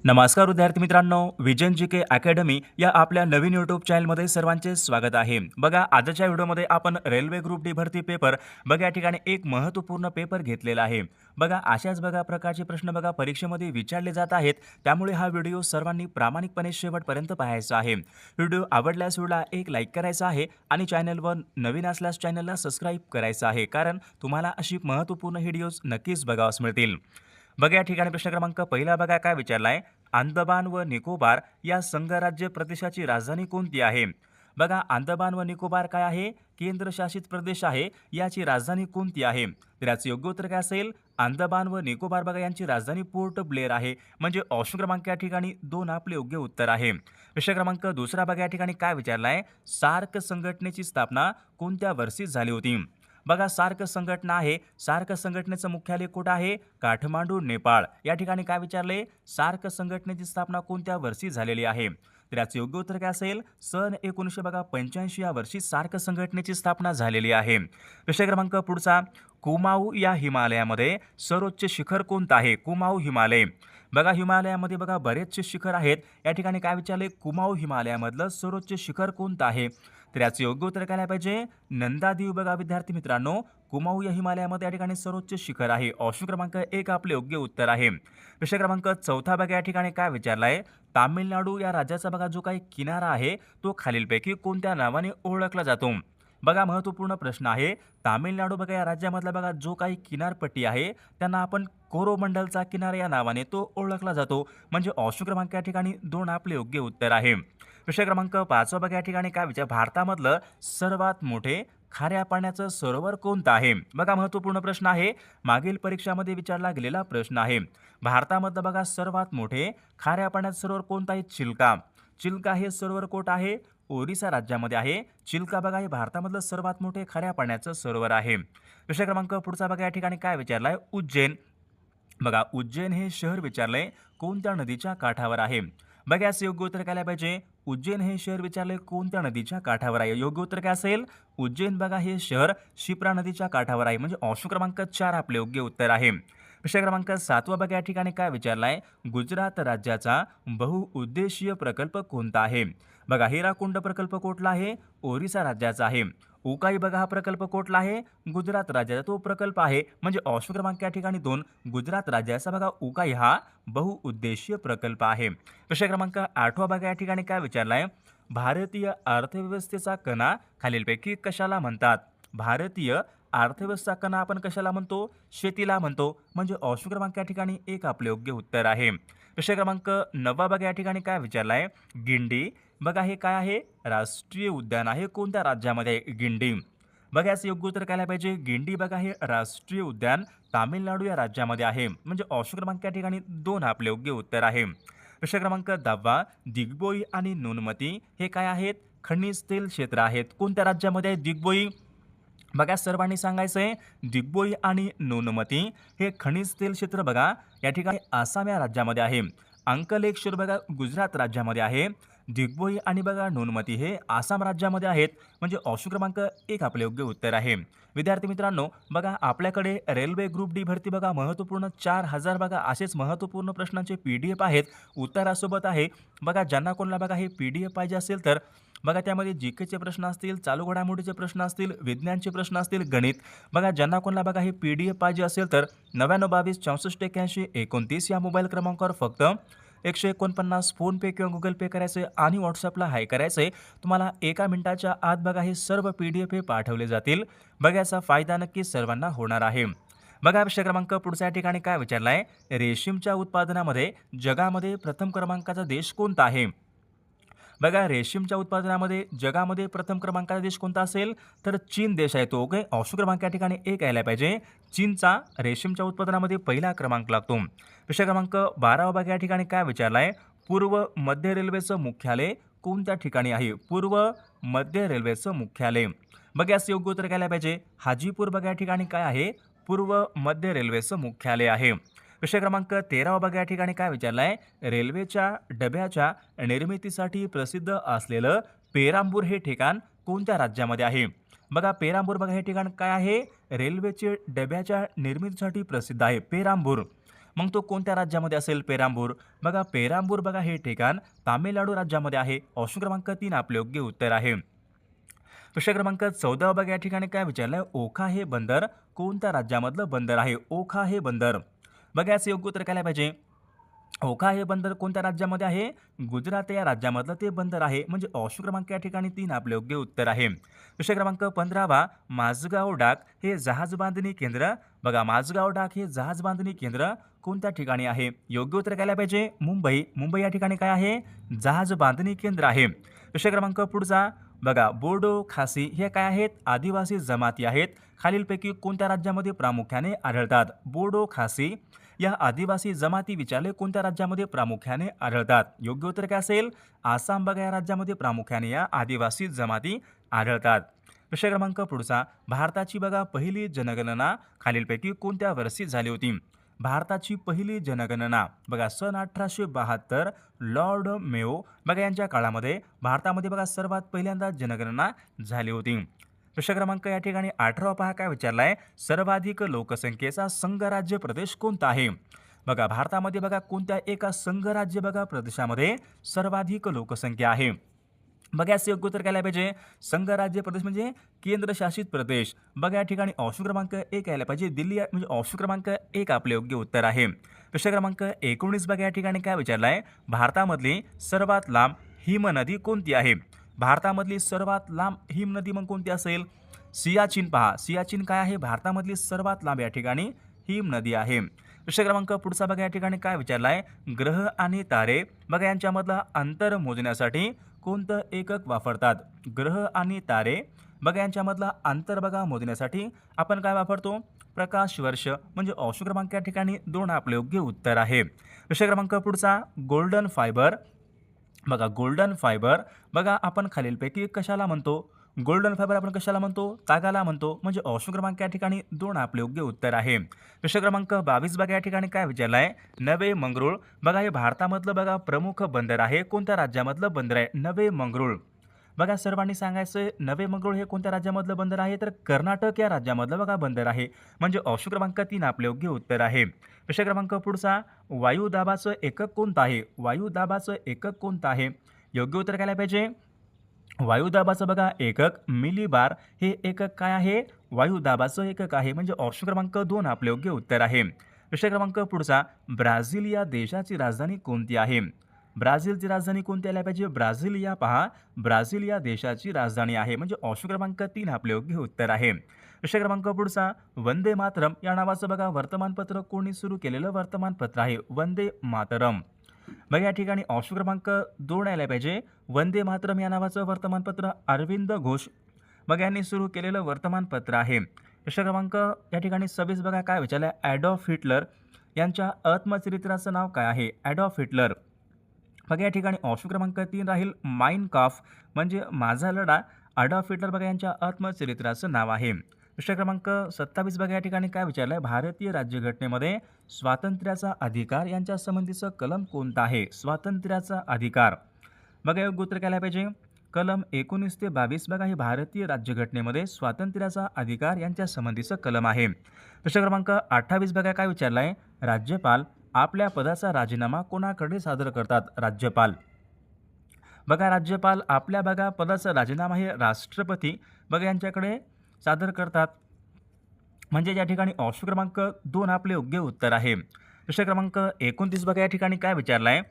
नमस्कार विद्यार्थी मित्रांनो, विजन जीके अकॅडमी या आपल्या नवीन यूट्यूब चॅनलमध्ये सर्वांचे स्वागत आहे। बघा, आजच्या व्हिडिओमध्ये आपण रेल्वे ग्रुप डी भरती पेपर या ठिकाणी एक महत्त्वपूर्ण पेपर घेतलेला आहे। बघा, अशाच प्रकारचे प्रश्न परीक्षेमध्ये विचारले जात आहेत, त्यामुळे हा व्हिडिओ सर्वांनी प्रामाणिकपणे शेवटपर्यंत पाहायचा आहे। व्हिडिओ आवडल्यास व्हिडिओला एक लाईक करायचा आहे आणि चॅनलवर नवीन असल्यास चॅनलला सबस्क्राईब करायचं आहे, कारण तुम्हाला अशी महत्त्वपूर्ण व्हिडिओज नक्कीच बघावयास मिळतील। बघा, या ठिकाणी प्रश्न क्रमांक पहिला बघा काय विचारलाय, अंदमान व निकोबार या संघराज्य प्रदेशाची राजधानी कोणती आहे? बघा, अंदमान व निकोबार काय आहे? केंद्रशासित प्रदेश आहे। याची राजधानी कोणती आहे? तर याचे योग्य उत्तर काय असेल? अंदमान व निकोबार बघा यांची राजधानी पोर्ट ब्लेअर आहे। म्हणजे ऑप्शन क्रमांक या ठिकाणी 2 आपले योग्य उत्तर आहे। प्रश्न क्रमांक दुसरा बघा, या ठिकाणी काय विचारलाय, सार्क संघटनेची स्थापना कोणत्या वर्षी झाली होती? बघा, सार्क संघटना आहे, सार्क संघटनेचं मुख्यालय कुठं आहे? काठमांडू, नेपाळ। या ठिकाणी काय विचारले, सार्क संघटनेची स्थापना कोणत्या वर्षी झालेली आहे? तर याचे योग्य उत्तर काय असेल? सन 1985 या वर्षी सार्क संघटनेची स्थापना झालेली आहे। प्रश्न क्रमांक पुढचा, कुमाऊ या हिमालयामध्ये सर्वोच्च शिखर कोणतं आहे? कुमाऊ हिमालय। बघा, हिमालयामध्ये बरेचसे शिखर आहेत। या ठिकाणी काय विचारले, कुमाऊ हिमालयामधलं सर्वोच्च शिखर कोणतं आहे? तर याचे योग्य उत्तर काय पाहिजे? नंदादेवी। बघा विद्यार्थी मित्रांनो, कुमाऊ या हिमालयामध्ये या ठिकाणी सर्वोच्च शिखर आहे। ऑप्शन क्रमांक 1 आपले योग्य उत्तर आहे। प्रश्न क्रमांक चौथा बघा, या ठिकाणी काय विचारलाय, तामिळनाडू या राज्याचा जो काही किनारा आहे तो खालीलपैकी कोणत्या नावाने ओळखला जातो? बघा, महत्त्वपूर्ण प्रश्न आहे। तामिळनाडू या राज्यामधला जो काही किनारपट्टी आहे त्यांना आपण कोरोमंडलचा किनारा या नावाने तो ओळखला जातो। म्हणजे ऑप्शन क्रमांक या ठिकाणी 2 आपले योग्य उत्तर आहे। प्रश्न क्रमांक 5 या ठिकाणी काय विचार, भारतामधलं सर्वात मोठे खाऱ्या पाण्याचं सरोवर कोणतं आहे? बघा, महत्त्वपूर्ण प्रश्न आहे, मागील परीक्षामध्ये विचारला गेलेला प्रश्न आहे। भारतामधलं सर्वात मोठे खाऱ्या पाण्याचं सरोवर कोणतं आहे? चिल्का। चिल्का हे सरोवर कोठं आहे? ओरिसा राज्यामध्ये आहे। चिल्का हे भारतामधलं सर्वात मोठे खाऱ्या पाण्याचं सरोवर आहे। प्रश्न क्रमांक पुढचा या ठिकाणी काय विचारलाय, उज्जैन। बघा, उज्जैन हे शहर विचारलंय कोणत्या नदीच्या काठावर आहे? बघा, याचं योग्य उत्तर काय पाहिजे? उज्जैन हे शहर विचारले कोणत्या नदीच्या काठावर आहे? योग्य उत्तर काय असेल? उज्जैन हे शहर शिप्रा नदीच्या काठावर आहे। म्हणजे ऑप्शन क्रमांक 4 आपले योग्य उत्तर आहे। प्रश्न क्रमांक 7 या ठिकाणी काय विचारलाय, गुजरात राज्याचा बहुउद्देशीय प्रकल्प कोणता आहे? बघा, हिराकुंड प्रकल्प कुठला आहे? ओरिसा राज्याचा आहे। उकाई हा प्रकल्प कुठला आहे? गुजरात राज्याचा तो प्रकल्प आहे। म्हणजे ऑप्शन क्रमांक या ठिकाणी 2 गुजरात राज्याचा उकाई हा बहुउद्देशीय प्रकल्प आहे। प्रश्न क्रमांक 8 या ठिकाणी काय विचारलाय, भारतीय अर्थव्यवस्थेचा कणा खालीलपैकी कशाला म्हणतात? भारतीय अर्थव्यवस्था कणा आपण कशाला म्हणतो? शेतीला म्हणतो। म्हणजे ऑप्शन क्रमांक या ठिकाणी 1 आपले योग्य उत्तर आहे। प्रश्न क्रमांक 9 या ठिकाणी काय विचारलाय, गिंडी हे काय आहे? राष्ट्रीय उद्यान आहे। कोणत्या राज्यामध्ये आहे गिंडी? बघा, याचं योग्य उत्तर काय पाहिजे? गिंडी हे राष्ट्रीय उद्यान तामिळनाडू या राज्यामध्ये आहे। म्हणजे ऑप्शन क्रमांक या ठिकाणी 2 आपले योग्य उत्तर आहे। प्रश्न क्रमांक 10, दिग्बोई आणि नुनमती हे काय आहेत? खनिज तेल क्षेत्र आहेत। कोणत्या राज्यामध्ये आहे दिग्बोई? बघा, सर्वांनी सांगायचं आहे, दिग्बोई आणि नुनमती हे खनिज तेल क्षेत्र या ठिकाणी आसाम या राज्यामध्ये आहे। अंकलेश्वर गुजरात राज्यामध्ये आहे। दिग्बोई आणि नुनमती हे आसाम राज्यामध्ये आहेत। म्हणजे ऑप्शन क्रमांक 1 आपले योग्य उत्तर आहे। विद्यार्थी मित्रांनो, आपल्याकडे रेल्वे ग्रुप डी भरती महत्त्वपूर्ण 4000 असेच महत्त्वपूर्ण प्रश्नांचे PDF आहेत, उत्तरासोबत आहे। ज्यांना कोणाला हे PDF पाहिजे असेल तर त्यामध्ये जीकेचे प्रश्न असतील, चालू घडामोडीचे प्रश्न असतील, विज्ञानचे प्रश्न असतील, गणित। ज्यांना कोणाला हे PDF पाहिजे असेल तर 9922 64 81 29 या मोबाईल क्रमांकावर फक्त 149 फोनपे किंवा गुगल पे करायचे आणि व्हॉट्सअपला हाय करायचे। तुम्हाला 1 मिनिटाच्या आत हे सर्व PDF हे पाठवले जातील। याचा फायदा नक्कीच सर्वांना होणार आहे। प्रश्न क्रमांक पुढच्या ठिकाणी काय विचारलाय, रेशीमच्या उत्पादनामध्ये जगामध्ये प्रथम क्रमांकाचा देश कोणता आहे? रेशीमच्या उत्पादनामध्ये जगामध्ये प्रथम क्रमांकाचा देश कोणता असेल? तर चीन देश आहे तो। ओके, ऑप्शन क्रमांक या ठिकाणी 1 यायला पाहिजे। चीनचा रेशीमच्या उत्पादनामध्ये पहिला क्रमांक लागतो। प्रश्न क्रमांक 12 या ठिकाणी काय विचारलाय, पूर्व मध्य रेल्वेचं मुख्यालय कोणत्या ठिकाणी आहे? पूर्व मध्य रेल्वेचं मुख्यालय याचं योग्य उत्तर काय पाहिजे? हाजीपूर या ठिकाणी काय आहे? पूर्व मध्य रेल्वेचं मुख्यालय आहे। प्रश्न क्रमांक 13 या ठिकाणी काय विचारलाय, रेल्वेच्या डब्याच्या निर्मितीसाठी प्रसिद्ध असलेलं पेरांबूर हे ठिकाण कोणत्या राज्यामध्ये आहे? पेरांबूर हे ठिकाण काय आहे? रेल्वेचे डब्याच्या निर्मितीसाठी प्रसिद्ध आहे पेरांबूर। मग तो कोणत्या राज्यामध्ये असेल? पेरांबूर. बघा पेरांबूर बघा हे ठिकाण तामिळनाडू राज्यामध्ये आहे. ऑप्शन क्रमांक 3 आपले योग्य उत्तर आहे. प्रश्न क्रमांक 14 बघा या ठिकाणी काय विचारलंय? ओखा हे बंदर कोणत्या राज्यामधलं बंदर आहे? ओखा हे बंदर. बघा याचं योग्य उत्तर काय पाहिजे? ओखा हे बंदर कोणत्या राज्यामध्ये आहे? गुजरात या राज्यामधलं ते बंदर आहे. म्हणजे ऑप्शन क्रमांक या ठिकाणी 3 आपले योग्य उत्तर आहे. प्रश्न क्रमांक 15 माझगाव डाक हे जहाज बांधणी केंद्र. बघा माझगाव डाक हे जहाज बांधणी केंद्र कोणत्या ठिकाणी आहे? योग्य उत्तर काय पाहिजे? मुंबई. मुंबई या ठिकाणी काय आहे? जहाज बांधणी केंद्र आहे. प्रश्न क्रमांक पुढचा बघा बोडो खासी हे काय आहेत? आदिवासी जमाती आहेत. खालीलपैकी कोणत्या राज्यामध्ये प्रामुख्याने आढळतात? बोडो खासी या आदिवासी जमाती विचारले कोणत्या राज्यामध्ये प्रामुख्याने आढळतात? योग्य उत्तर काय असेल? आसाम बघा या राज्यामध्ये प्रामुख्याने या आदिवासी जमाती आढळतात. प्रश्न क्रमांक पुढचा भारताची बघा पहिली जनगणना खालीलपैकी कोणत्या वर्षी झाली होती? भारताची पहिली जनगणना बघा सन 1872 लॉर्ड मेयो बघा यांच्या काळामध्ये भारतामध्ये बघा सर्वात पहिल्यांदा जनगणना झाली होती. प्रश्न क्रमांक या ठिकाणी 18 पहा काय विचारलाय? सर्वाधिक लोकसंख्येचा संघराज्य प्रदेश कोणता आहे? बघा भारतामध्ये बघा कोणत्या एका संघराज्य बघा प्रदेशामध्ये सर्वाधिक लोकसंख्या आहे? बघा याचं योग्य उत्तर काय पाहिजे? संघराज्य प्रदेश म्हणजे केंद्रशासित प्रदेश. बघा या ठिकाणी ऑप्शन क्रमांक 1 यायला पाहिजे. दिल्ली म्हणजे ऑप्शन क्रमांक 1 आपले योग्य उत्तर आहे. प्रश्न क्रमांक 19 बघा या ठिकाणी काय विचारलाय? भारतामधली सर्वात लांब हिमनदी कोणती आहे? भारतामधली सर्वात लांब हिमनदी मग कोणती असेल? सियाचीन पहा. सियाचीन काय आहे? भारतामधली सर्वात लांब या ठिकाणी हिमनदी आहे. प्रश्न क्रमांक पुढचा बघा या ठिकाणी काय विचारलाय? ग्रह आणि तारे बघा यांच्यामधलं अंतर मोजण्यासाठी कोणतं एकक वापरतात? ग्रह आणि तारे बघा यांच्यामधलं अंतर बघा मोजण्यासाठी आपण काय वापरतो? प्रकाश वर्ष. म्हणजे ऑप्शन क्रमांक या ठिकाणी 2 आपले योग्य उत्तर आहे. प्रश्न क्रमांक पुढचा गोल्डन फायबर बघा गोल्डन फायबर बघा आपण खालीलपैकी कशाला म्हणतो? गोल्डन फायबर आपण कशाला म्हणतो? तागाला म्हणतो. म्हणजे ऑप्शन क्रमांक या ठिकाणी 2 आपले योग्य उत्तर आहे. प्रश्न क्रमांक 22 बघा या ठिकाणी काय विचारलाय? नवे मंगरुळ बघा हे भारतामधलं बघा प्रमुख बंदर आहे. कोणत्या राज्यामधलं बंदर आहे? नवे मंगरुळ. बघा सर्वांनी सांगायचं नवे मंगरुळ हे कोणत्या राज्यामधलं बंदर आहे? तर कर्नाटक या राज्यामधलं बघा बंदर आहे. म्हणजे ऑप्शन क्रमांक 3 आपले योग्य उत्तर आहे. प्रश्न क्रमांक पुढचा वायुदाबाचं एकक कोणतं आहे? वायुदाबाचं एकक कोणतं आहे? योग्य उत्तर काय पाहिजे? वायुदाबाचं बघा एकक मिलीबार हे एकक काय आहे? वायुदाबाचं एकक आहे. म्हणजे ऑप्शन क्रमांक 2 आपले योग्य उत्तर आहे. प्रश्न क्रमांक पुढचा ब्राझील या देशाची राजधानी कोणती आहे? ब्राझीलची राजधानी कोणती आली पाहिजे? ब्राझील या पहा ब्राझील या देशाची राजधानी आहे. म्हणजे ऑप्शन क्रमांक 3 आपले योग्य उत्तर आहे. प्रश्न क्रमांक पुढचा वंदे मातरम या नावाचं बघा वर्तमानपत्र कोणी सुरू केलेलं वर्तमानपत्र आहे? वंदे मातरम. बघा या ठिकाणी ऑप्शन क्रमांक 2 यायला पाहिजे. वंदे मातरम या नावाचं वर्तमानपत्र अरविंद घोष बघा यांनी सुरू केलेलं वर्तमानपत्र आहे. प्रश्न क्रमांक या ठिकाणी 26 बघा काय विचारलंय? ॲडॉल्फ हिटलर यांच्या आत्मचरित्राचं नाव काय आहे? Adolf Hitler. बघा या ठिकाणी ऑप्शन क्रमांक 3 राहील माइन काफ म्हणजे माझा लढा. ॲडॉल्फ हिटलर बघा यांच्या आत्मचरित्राचं नाव आहे. प्रश्न क्रमांक 27 बघा या ठिकाणी काय विचारलंय? भारतीय राज्यघटनेमध्ये स्वातंत्र्याचा अधिकार यांच्या संबंधीचं कलम कोणतं आहे? स्वातंत्र्याचा अधिकार. बघा योग्य उत्तर काय पाहिजे? कलम 19 ते 22 बघा हे भारतीय राज्यघटनेमध्ये स्वातंत्र्याचा अधिकार यांच्या संबंधीचं कलम आहे. प्रश्न क्रमांक 28 बघा काय विचारलाय? राज्यपाल आपल्या पदाचा राजीनामा कोणाकडे सादर करतात? राज्यपाल. बघा राज्यपाल आपल्या बघा पदाचा राजीनामा हे राष्ट्रपती बघा यांच्याकडे सादर करतात. म्हणजे या ठिकाणी ऑप्शन क्रमांक 2 आपले योग्य उत्तर आहे. प्रश्न क्रमांक 29 बघा या ठिकाणी काय विचारलाय?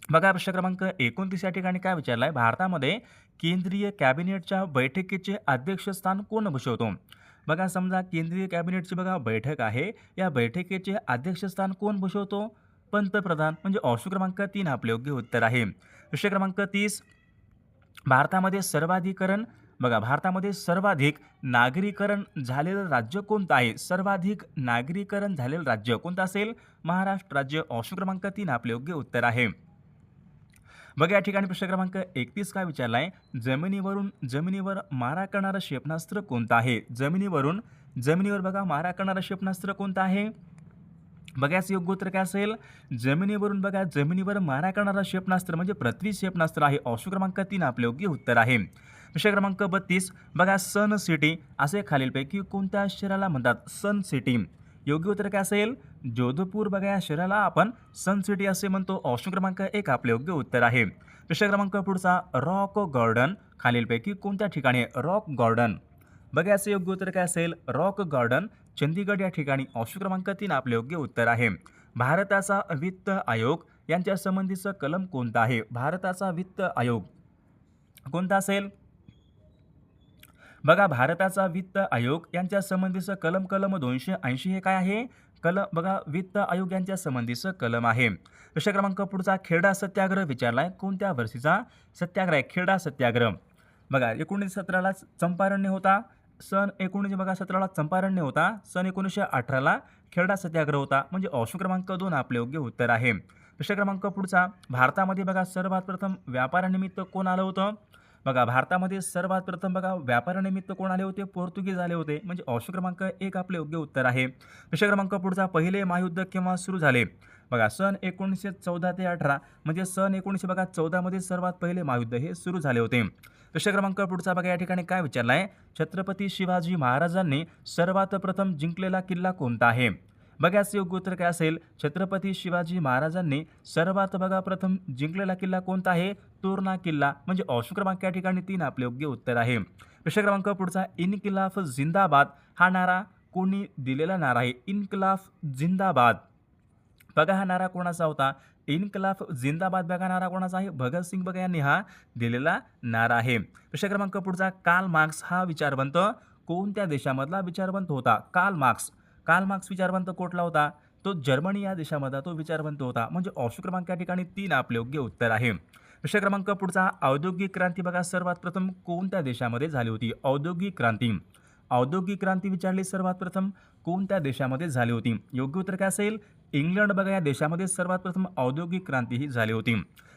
बघा प्रश्न क्रमांक 29 या ठिकाणी काय विचारलाय? भारतामध्ये केंद्रीय कॅबिनेटच्या बैठकीचे अध्यक्षस्थान कोण भूषवतो? बघा समजा केंद्रीय कॅबिनेटची बघा बैठक आहे. या बैठकीचे अध्यक्षस्थान कोण भूषवतो? पंतप्रधान. म्हणजे ऑप्शन क्रमांक 3 आपले योग्य उत्तर आहे. प्रश्न क्रमांक 30 भारतामध्ये सर्वाधिकरण बघा भारतामध्ये सर्वाधिक नागरीकरण झालेलं राज्य कोणतं आहे? सर्वाधिक नागरीकरण झालेलं राज्य कोणतं असेल? महाराष्ट्र राज्य. ऑप्शन क्रमांक 3 आपले योग्य उत्तर आहे. बघा या ठिकाणी प्रश्न क्रमांक 31 काय विचारलाय? जमिनीवर मारा करणारं क्षेपणास्त्र कोणतं आहे? जमिनीवर बघा मारा करणारं क्षेपणास्त्र कोणतं आहे? बघा याचं योग्य उत्तर काय असेल? जमिनीवरून बघा जमिनीवर मारा करणारं क्षेपणास्त्र म्हणजे पृथ्वी क्षेपणास्त्र आहे. ऑप्शन क्रमांक 3 आपले योग्य उत्तर आहे. प्रश्न क्रमांक 32 बघा सन सिटी असे खालीलपैकी कोणत्या शहराला म्हणतात? सन सिटी. योग्य उत्तर काय असेल? जोधपूर. बघा या शहराला आपण सन सिटी असे म्हणतो. ऑप्शन क्रमांक 1 आपले योग्य उत्तर आहे. प्रश्न क्रमांक पुढचा, रॉक गार्डन खालीलपैकी कोणत्या ठिकाणी आहे? Rock garden. बघा याचे योग्य उत्तर काय असेल? रॉक गार्डन चंदीगड या ठिकाणी. ऑप्शन क्रमांक 3 आपले योग्य उत्तर आहे. भारताचा वित्त आयोग यांच्या संबंधीचं कलम कोणतं आहे? भारताचा वित्त आयोग कोणता असेल? बघा भारताचा वित्त आयोग यांच्या संबंधीचं कलम 280 हे काय आहे? बघा वित्त आयोग यांच्या संबंधीचं कलम आहे. प्रश्न क्रमांक पुढचा, खेडा सत्याग्रह विचारलाय. कोणत्या वर्षीचा सत्याग्रह आहे? खेडा सत्याग्रह. बघा 1917ला चंपारण्य होता. सन 1917ला चंपारण्य होता. सन 1918ला खेडा सत्याग्रह होता. म्हणजे ऑप्शन क्रमांक 2 आपले योग्य उत्तर आहे. प्रश्न क्रमांक पुढचा, भारतामध्ये बघा सर्वात प्रथम व्यापारानिमित्त कोण आलं होतं? बघा भारतामध्ये सर्वात प्रथम बघा व्यापारानिमित्त कोण आले होते? पोर्तुगीज आले होते. म्हणजे ऑप्शन क्रमांक 1 आपले योग्य उत्तर आहे. प्रश्न क्रमांक पुढचा, पहिले महायुद्ध केव्हा सुरू झाले? बघा सन 1914 ते 18 म्हणजे सन 1914 मध्ये सर्वात पहिले महायुद्ध हे सुरू झाले होते. प्रश्न क्रमांक पुढचा बघा या ठिकाणी काय विचारला आहे? छत्रपती शिवाजी महाराजांनी सर्वात प्रथम जिंकलेला किल्ला कोणता आहे? बघा याचे योग्य उत्तर काय असेल? छत्रपती शिवाजी महाराजांनी सर्वात बघा प्रथम जिंकलेला किल्ला कोणता आहे? तोरणा किल्ला. म्हणजे ऑप्शन क्रमांक या ठिकाणी 3 आपले योग्य उत्तर आहे. प्रश्न क्रमांक पुढचा, इन्किलाफ जिंदाबाद हा नारा कोणी दिलेला नारा आहे? इन्किलाफ जिंदाबाद. बघा हा नारा कोणाचा होता? इन्किलाफ जिंदाबाद बघा नारा कोणाचा आहे? भगतसिंग बघा यांनी हा दिलेला नारा आहे. प्रश्न क्रमांक पुढचा, कार्ल मार्क्स हा विचारवंत कोणत्या देशामधला विचारवंत होता? कार्ल मार्क्स विचारवंत कुठला होता? तो जर्मनी या देशामधला तो विचारवंत होता. म्हणजे ऑप्शन क्रमांक या ठिकाणी 3 आपले योग्य उत्तर आहे. प्रश्न क्रमांक पुढचा, औद्योगिक क्रांती बघा सर्वात प्रथम कोणत्या देशामध्ये झाली होती? औद्योगिक क्रांती विचारली सर्वात प्रथम कोणत्या देशामध्ये झाली होती? योग्य उत्तर काय असेल? इंग्लंड बघा या देशामध्ये सर्वात प्रथम औद्योगिक क्रांती ही झाली होती.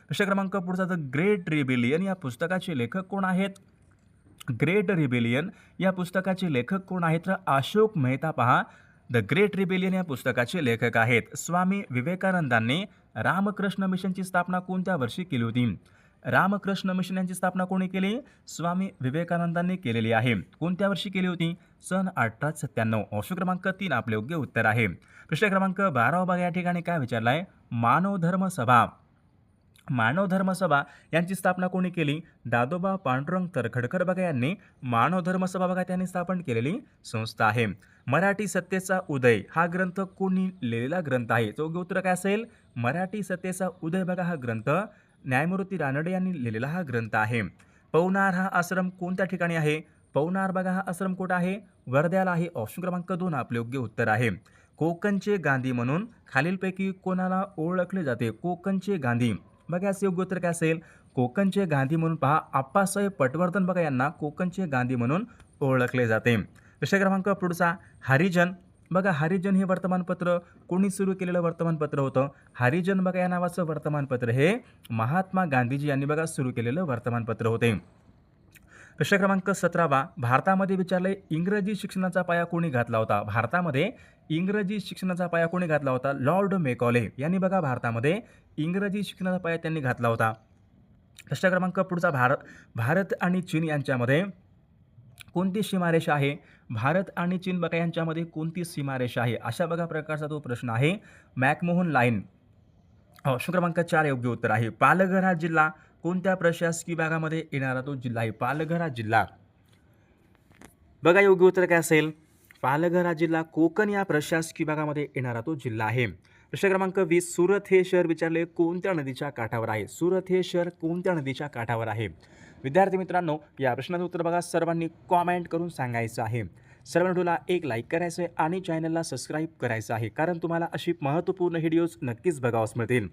प्रश्न क्रमांक पुढचा, द ग्रेट रिबेलियन या पुस्तकाचे लेखक कोण आहेत? ग्रेट रिबेलियन या पुस्तकाचे लेखक कोण आहेत? तर अशोक मेहता. पहा द ग्रेट रिबेलियन या पुस्तकाचे लेखक आहेत. स्वामी विवेकानंदांनी रामकृष्ण मिशनची स्थापना कोणत्या वर्षी केली होती? रामकृष्ण मिशन यांची स्थापना कोणी केली? स्वामी विवेकानंदांनी केलेली आहे. कोणत्या वर्षी केली होती? सन 1897. ऑप्शन क्रमांक 3 आपले योग्य उत्तर आहे. प्रश्न क्रमांक 12 बघा या ठिकाणी काय विचारला आहे? मानव धर्म सभा यांची स्थापना कोणी केली? दादोबा पांडुरंग तरखडकर बघा यांनी मानव धर्म सभा बघा त्यांनी स्थापन केलेली संस्था आहे. मराठी सत्तेचा उदय हा ग्रंथ कोणी लिहिलेला ग्रंथ आहे? योग्य उत्तर काय असेल? मराठी सत्तेचा उदय बघा हा ग्रंथ न्यायमूर्ती रानडे यांनी लिहिलेला हा ग्रंथ आहे. पवनार हा आश्रम कोणत्या ठिकाणी आहे? पवनार बघा हा आश्रम कुठं आहे? वर्ध्याला आहे. ऑप्शन क्रमांक 2 आपले योग्य उत्तर आहे. कोकणचे गांधी म्हणून खालीलपैकी कोणाला ओळखले जाते? कोकणचे गांधी. बघा याचे योग्य उत्तर काय असेल? कोकणचे गांधी म्हणून पहा आप्पासाहेब पटवर्धन बघा यांना कोकणचे गांधी म्हणून ओळखले जाते. प्रश्न क्रमांक पुढचा, हरिजन. बघा हरिजन हे वर्तमानपत्र कोणी सुरू केलेलं वर्तमानपत्र होतं? हरिजन बघा या नावाचं वर्तमानपत्र हे महात्मा गांधीजी यांनी बघा सुरू केलेलं वर्तमानपत्र होते. प्रश्न क्रमांक 17, भारतामध्ये विचारले इंग्रजी शिक्षणाचा पाया कोणी घातला होता? भारतामध्ये इंग्रजी शिक्षणाचा पाया कोणी घातला होता? लॉर्ड मेकॉले यांनी बघा भारतामध्ये इंग्रजी शिक्षणाचा पाया त्यांनी घातला होता. प्रश्न क्रमांक पुढचा, भारत आणि चीन यांच्यामध्ये कोणती सीमारेषा आहे? भारत आणि चीन बघा यांच्यामध्ये कोणती सीमारेषा आहे? अशा बघा प्रकारचा तो प्रश्न आहे. McMahon line. ऑप्शन क्रमांक 4 योग्य उत्तर आहे. पालघर हा जिल्हा कोणत्या प्रशासकीय भागामध्ये येणारा तो जिल्हा आहे? पालघर हा जिल्हा बघा योग्य उत्तर काय असेल? पालघर हा जिल्हा कोकण या प्रशासकीय भागामध्ये येणारा तो जिल्हा आहे. प्रश्न क्रमांक 20, सुरत हे शहर विचारले कोणत्या नदीच्या काठावर आहे? सुरत हे शहर कोणत्या नदीच्या काठावर आहे? विद्यार्थी मित्रांनो, या प्रश्नाचं उत्तर बघा सर्वांनी कॉमेंट करून सांगायचं आहे. सर्व व्हिडिओला एक लाईक करायचं आहे आणि चॅनलला सबस्क्राईब करायचं आहे, कारण तुम्हाला अशी महत्त्वपूर्ण व्हिडिओज नक्कीच बघावयास मिळतील.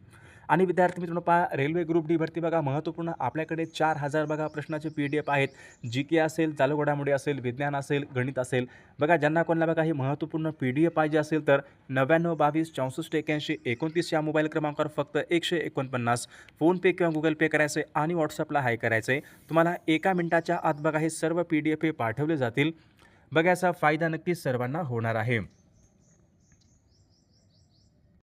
आणि विद्यार्थी मित्रांनो पहा, रेल्वे ग्रुप डी भरती बघा महत्त्वपूर्ण आपल्याकडे 4000 बघा प्रश्नाचे PDF आहेत. GK असेल, चालू घडामोडी असेल, विज्ञान असेल, गणित असेल. बघा ज्यांना कोणाला बघा ही महत्त्वपूर्ण PDF पाहिजे असेल तर 99 22 64 81 29 या मोबाईल क्रमांकावर फक्त 149 फोनपे किंवा गुगल पे करायचं आहे आणि व्हॉट्सअपला हाय करायचं आहे. तुम्हाला 1 मिनिटाच्या आत बघा हे सर्व PDF पाठवले जातील. बघा याचा फायदा नक्कीच सर्वांना होणार आहे.